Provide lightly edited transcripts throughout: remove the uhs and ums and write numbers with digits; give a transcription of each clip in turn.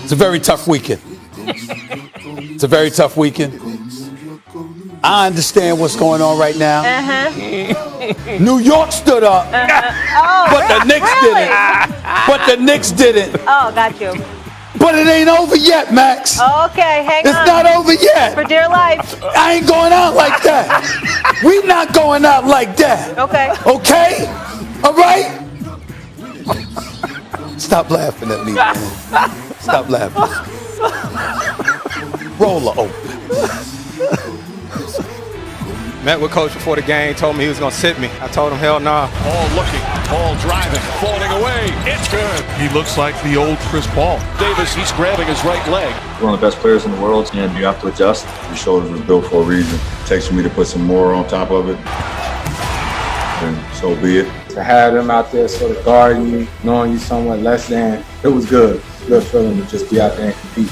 It's a very tough weekend. It's a very tough weekend. I understand what's going on right now. New York stood up, but the Knicks didn't. But the Knicks didn't. Oh, got you. But it ain't over yet, Max. Okay, hang on. It's not over yet. For dear life. I ain't going out like that. We not going out like that. Okay. Okay? All right? Stop laughing at me, man. Stop laughing. Roller open. Met with coach before the game, told me he was going to sit me. I told him, hell nah. Ball looking, ball driving, falling away. It's good. He looks like the old Chris Paul. Davis, he's grabbing his right leg. One of the best players in the world, and you have to adjust. Your shoulders were built for a reason. It takes for me to put some more on top of it. And so be it. To have them out there sort of guarding you, knowing you somewhat less than, it was good. Good feeling to just be out there and compete.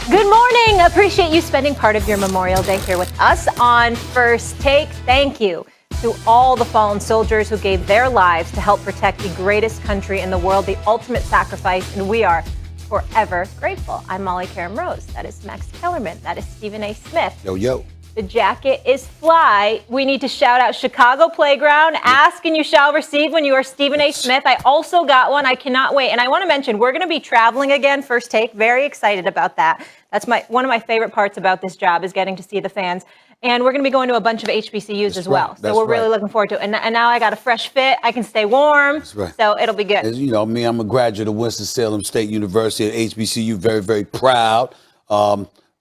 Good morning. Appreciate you spending part of your Memorial Day here with us on First Take. Thank you to all the fallen soldiers who gave their lives to help protect the greatest country in the world, the ultimate sacrifice, and we are forever grateful. I'm Molly Karam Rose. That is Max Kellerman. That is Stephen A. Smith. Yo, yo. The jacket is fly. We need to shout out Chicago Playground. Ask and you shall receive when you are Stephen A. Smith. I also got one. I cannot wait. And I want to mention, we're going to be traveling again, First Take. Very excited about that. That's one of my favorite parts about this job is getting to see the fans. And we're going to be going to a bunch of HBCUs as well. So we're really looking forward to it. And now I got a fresh fit. I can stay warm. That's right. So it'll be good. As you know, me, I'm a graduate of Winston-Salem State University at HBCU. Very, very proud.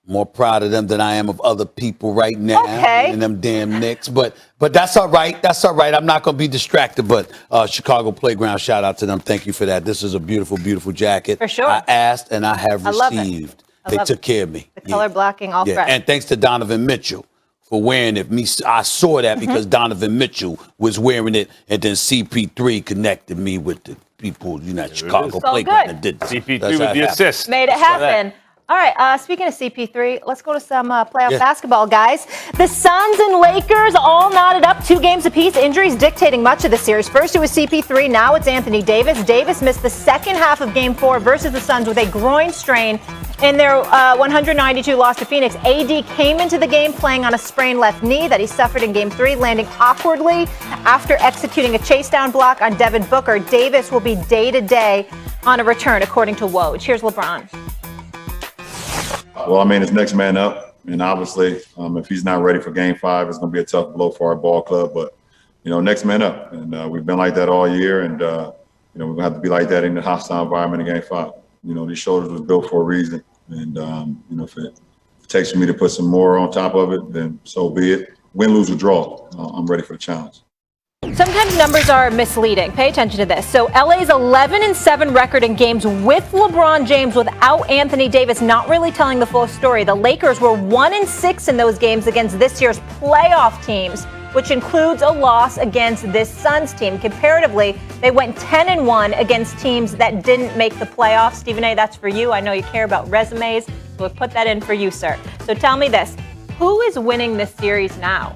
More proud of them than I am of other people right now. Okay. And them damn Knicks. But that's all right. That's all right. I'm not going to be distracted. But Chicago Playground, shout out to them. Thank you for that. This is a beautiful, beautiful jacket. For sure. I asked and I have love received. It. They took care of me. The color blocking all fresh. And thanks to Donovan Mitchell for wearing it. I saw that because Donovan Mitchell was wearing it, and then CP3 connected me with the people, Chicago Playground that did this. CP3 with the assist. Made it happen. All right, speaking of CP3, let's go to some playoff basketball, guys. The Suns and Lakers all knotted up 2 games apiece. Injuries dictating much of the series. First it was CP3, now it's Anthony Davis. Davis missed the second half of Game 4 versus the Suns with a groin strain in their 192 loss to Phoenix. AD came into the game playing on a sprained left knee that he suffered in Game 3, landing awkwardly after executing a chase-down block on Devin Booker. Davis will be day-to-day on a return, according to Woj. Here's LeBron. Well, I mean, it's next man up. And obviously, if he's not ready for Game 5, it's going to be a tough blow for our ball club. But, next man up. And we've been like that all year. And, we're going to have to be like that in the hostile environment in Game 5. These shoulders was built for a reason. And, if it takes for me to put some more on top of it, then so be it. Win, lose, or draw. I'm ready for the challenge. Sometimes numbers are misleading. Pay attention to this. So LA's 11-7 record in games with LeBron James without Anthony Davis, not really telling the full story. The Lakers were 1-6 in those games against this year's playoff teams, which includes a loss against this Suns team. Comparatively, they went 10-1 against teams that didn't make the playoffs. Stephen A., that's for you. I know you care about resumes, so we'll put that in for you, sir. So tell me this. Who is winning this series now?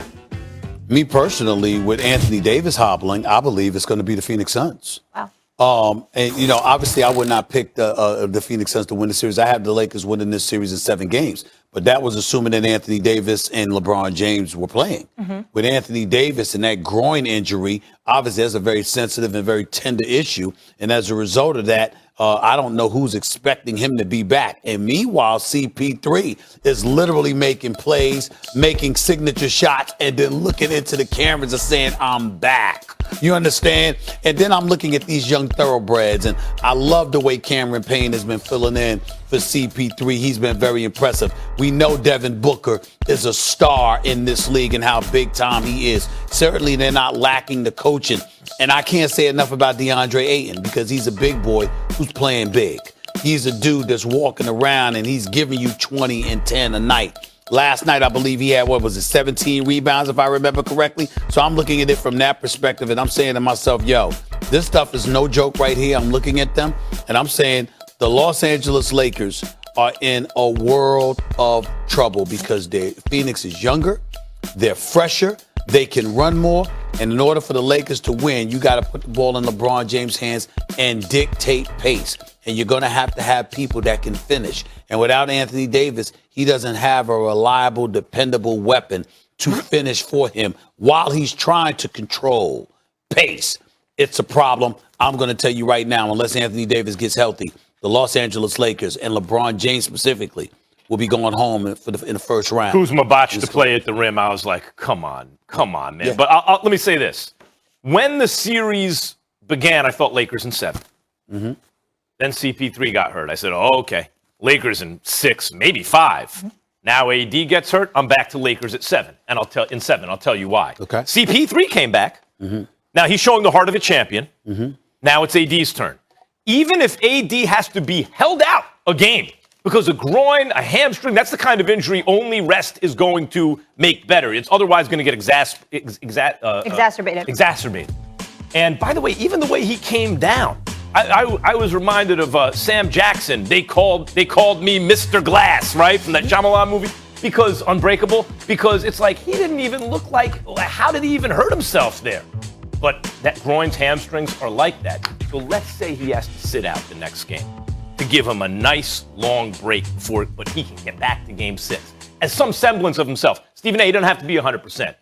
Me personally, with Anthony Davis hobbling, I believe it's going to be the Phoenix Suns. Wow. And, obviously I would not pick the Phoenix Suns to win the series. I have the Lakers winning this series in 7 games. But that was assuming that Anthony Davis and LeBron James were playing. With Anthony Davis and that groin injury, obviously that's a very sensitive and very tender issue. And as a result of that, I don't know who's expecting him to be back. And meanwhile, CP3 is literally making plays, making signature shots, and then looking into the cameras and saying, I'm back. You understand? And then I'm looking at these young thoroughbreds, and I love the way Cameron Payne has been filling in for CP3. He's been very impressive. We know Devin Booker is a star in this league and how big time he is. Certainly they're not lacking the coaching. And I can't say enough about DeAndre Ayton because he's a big boy who's playing big. He's a dude that's walking around and he's giving you 20 and 10 a night. Last night, I believe he had, 17 rebounds, if I remember correctly. So I'm looking at it from that perspective, and I'm saying to myself, this stuff is no joke right here. I'm looking at them, and I'm saying the Los Angeles Lakers are in a world of trouble because Phoenix is younger, they're fresher, They can run more. And in order for the Lakers to win, you got to put the ball in LeBron James' hands and dictate pace. And you're going to have people that can finish. And without Anthony Davis, he doesn't have a reliable, dependable weapon to finish for him while he's trying to control pace. It's a problem. I'm going to tell you right now, unless Anthony Davis gets healthy, the Los Angeles Lakers and LeBron James specifically will be going home in the first round. Kuzma botched the play at the rim. I was like, come on, man. Yeah. But let me say this. When the series began, I thought Lakers in 7. Mm-hmm. Then CP3 got hurt. I said, oh, okay. Lakers in 6, maybe 5. Mm-hmm. Now AD gets hurt. I'm back to Lakers at 7. And I'll tell you why. Okay. CP3 came back. Mm-hmm. Now he's showing the heart of a champion. Mm-hmm. Now it's AD's turn. Even if AD has to be held out a game because a groin, a hamstring, that's the kind of injury only rest is going to make better. It's otherwise going to get exacerbated. And by the way, even the way he came down, I was reminded of Sam Jackson. They called me Mr. Glass, right, from that Shyamalan movie, because Unbreakable, because it's like he didn't even look like, how did he even hurt himself there? But that groins, hamstrings are like that. So let's say he has to sit out the next game to give him a nice long break but he can get back to game 6 as some semblance of himself. Stephen A, he doesn't have to be 100%.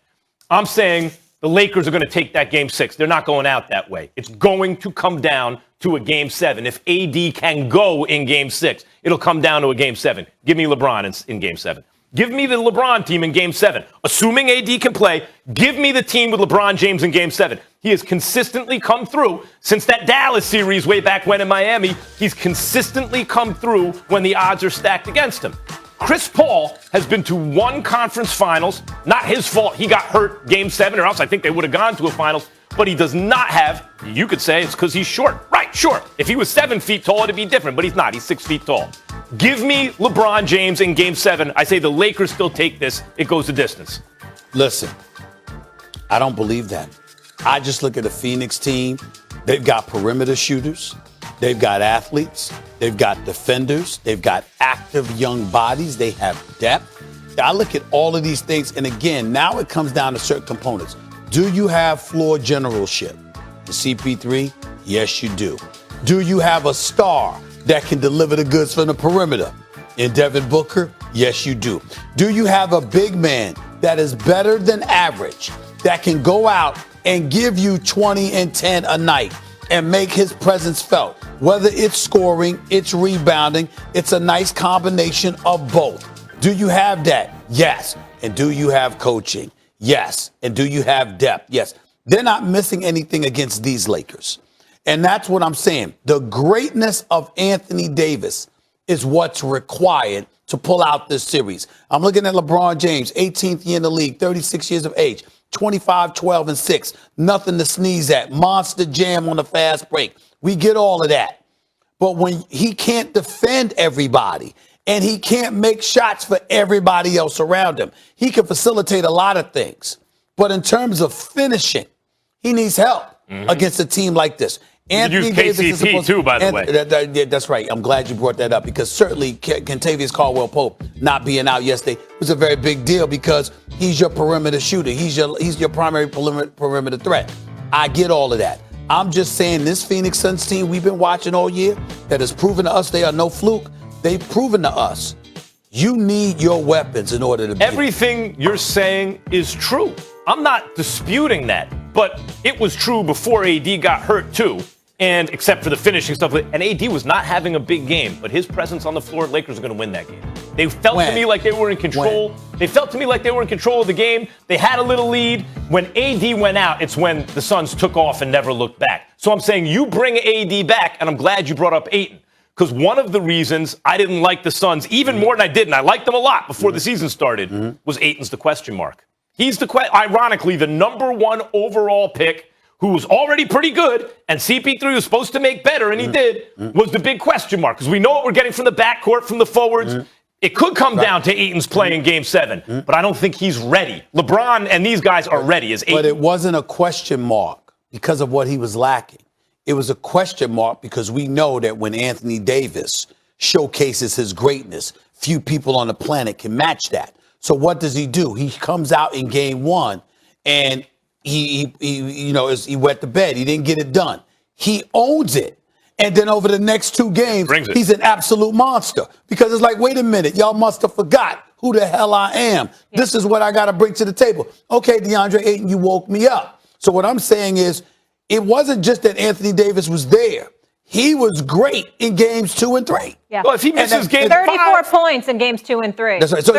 I'm saying the Lakers are going to take that game 6. They're not going out that way. It's going to come down to a game 7. If AD can go in game 6, it'll come down to a game 7. Give me LeBron in game 7. Give me the LeBron team in game 7. Assuming AD can play, give me the team with LeBron James in game 7. He has consistently come through since that Dallas series way back when in Miami. He's consistently come through when the odds are stacked against him. Chris Paul has been to 1 conference finals. Not his fault. He got hurt game 7, or else I think they would have gone to a finals. But he does not have, you could say it's because he's short. Right, sure. If he was 7 feet tall, it'd be different, but he's not. He's 6 feet tall. Give me LeBron James in game 7. I say the Lakers still take this. It goes the distance. Listen, I don't believe that. I just look at the Phoenix team. They've got perimeter shooters. They've got athletes. They've got defenders. They've got active young bodies. They have depth. I look at all of these things, and again, now it comes down to certain components. Do you have floor generalship? The CP3? Yes, you do. Do you have a star that can deliver the goods from the perimeter? In Devin Booker? Yes, you do. Do you have a big man that is better than average, that can go out and give you 20 and 10 a night and make his presence felt? Whether it's scoring, it's rebounding, it's a nice combination of both. Do you have that? Yes. And do you have coaching? Yes. And do you have depth? Yes. They're not missing anything against these Lakers. And that's what I'm saying. The greatness of Anthony Davis is what's required to pull out this series. I'm looking at LeBron James, 18th year in the league, 36 years of age, 25, 12, and 6. Nothing to sneeze at. Monster jam on the fast break. We get all of that. But when he can't defend everybody and he can't make shots for everybody else around him, he can facilitate a lot of things. But in terms of finishing, he needs help against a team like this. Anthony Davis is supposed to, by the way. That's right. I'm glad you brought that up, because certainly Kentavious Caldwell-Pope not being out yesterday was a very big deal, because he's your perimeter shooter. He's your primary perimeter threat. I get all of that. I'm just saying this Phoenix Suns team we've been watching all year that has proven to us they are no fluke. They've proven to us you need your weapons in order to beat. Everything you're saying is true. I'm not disputing that. But it was true before AD got hurt, too. And except for the finishing stuff. And AD was not having a big game. But his presence on the floor, Lakers are going to win that game. They felt to me like they were in control. They felt to me like they were in control of the game. They had a little lead. When AD went out, it's when the Suns took off and never looked back. So I'm saying you bring AD back, and I'm glad you brought up Ayton. Because one of the reasons I didn't like the Suns, even more than I did, and I liked them a lot before the season started, was Ayton's the question mark. He's ironically the number 1 overall pick, who was already pretty good, and CP3 was supposed to make better, and he did, was the big question mark. Because we know what we're getting from the backcourt, from the forwards. It could come down to Ayton's play in Game 7, but I don't think he's ready. LeBron and these guys are ready. But it wasn't a question mark because of what he was lacking. It was a question mark because we know that when Anthony Davis showcases his greatness, few people on the planet can match that. So what does he do? He comes out in game 1 and he wet the bed. He didn't get it done. He owns it. And then over the next 2 games, he's an absolute monster. Because it's like, wait a minute, y'all must have forgot who the hell I am. Yeah. This is what I got to bring to the table. Okay, DeAndre Ayton, you woke me up. So what I'm saying is, it wasn't just that Anthony Davis was there. He was great in games 2 and 3. Yeah. Well, if he misses game 34 points in games 2 and 3. That's right. So